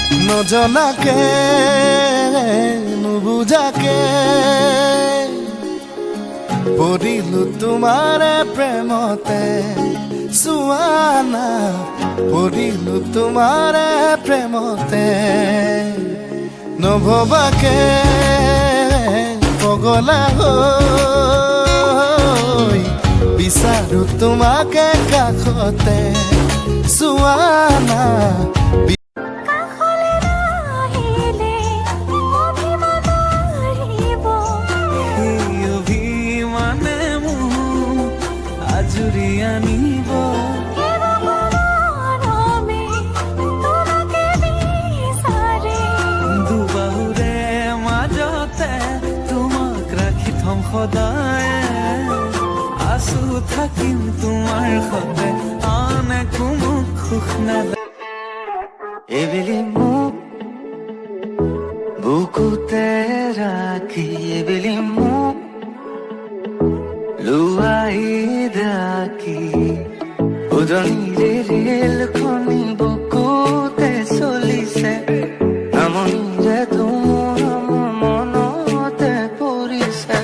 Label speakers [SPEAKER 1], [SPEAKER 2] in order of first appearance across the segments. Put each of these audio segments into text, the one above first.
[SPEAKER 1] নজনাকে নুবুজাকে পৰিলো তোমাৰে প্ৰেমতে চুৱানা পৰিলো তোমাৰে প্ৰেমতে নভবাকে পগলা হৈ বিচাৰো তোমাকে কাষতে চুৱানা
[SPEAKER 2] সদায় আছো থাকিম তোমাৰ সতে আন একো মোক সুখ নালাগে এবেলি মোক বুকুতে ৰাখি এবেলি মোক লুৱাই ৰাখি উদনিৰে ৰেলখনি বুকুতে চলিছে আমনিৰে তোমাৰ মনতে পৰিছে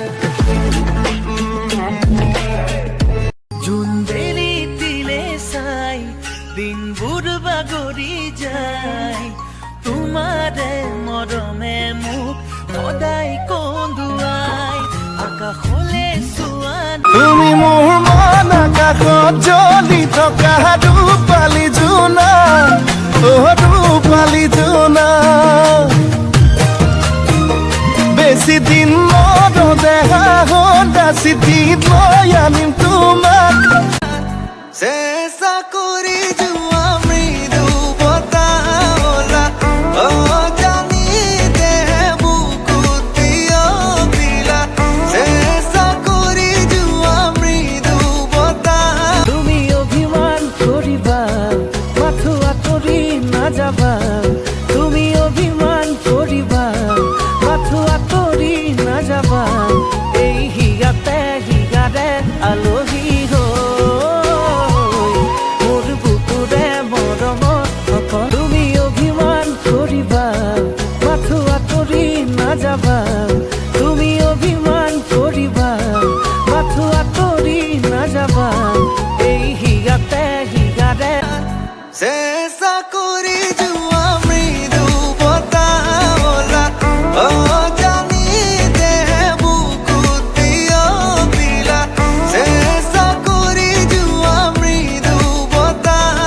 [SPEAKER 2] দিনবোৰ বাগৰি যায় তোমাৰে মৰমে মোক সদায় কন্দুৱাই আকাশলে চোৱা
[SPEAKER 1] তুমি মোৰ মন আকাশত জ্বলি থকা ৰূপালী জোনা ৰূপালী জোনা বেছি দিন নদেহা হন্দা চিঠি লৈ আনিম তোমাক চেষ্টা কৰি যোৱা মৃদু বতাহলা জানি দেহে বুকুত বিয়পিলা চেষ্টা কৰি যোৱা মৃদু বতাহ
[SPEAKER 2] তুমি অভিমান কৰিবা মাথো আঁতৰি নাযাবা তুমি অভিমান কৰিবা মাথো আঁতৰি নাযাবা এই হিয়াতে হিয়াৰে আলহী তুমি অভিমান কৰিবা মাথো আঁতৰি নাযাবা এই হিয়াতে হিয়াৰে
[SPEAKER 1] চেষ্টা কৰি যোৱা মৃদু বতাহলা জানি দেহে বুকুত বিয়পিলা চেষ্টা কৰি যোৱা মৃদু বতাহ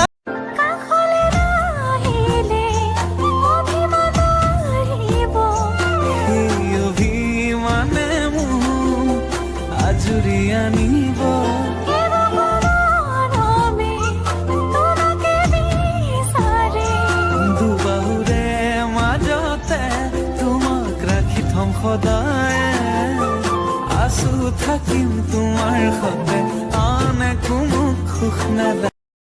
[SPEAKER 2] আজুৰি আনিব দুবাহুৰে মাজতে তোমাক ৰাখি থম সদায় আছো থাকিম তোমাৰ সতে আন একো মোক সুখ নালাগে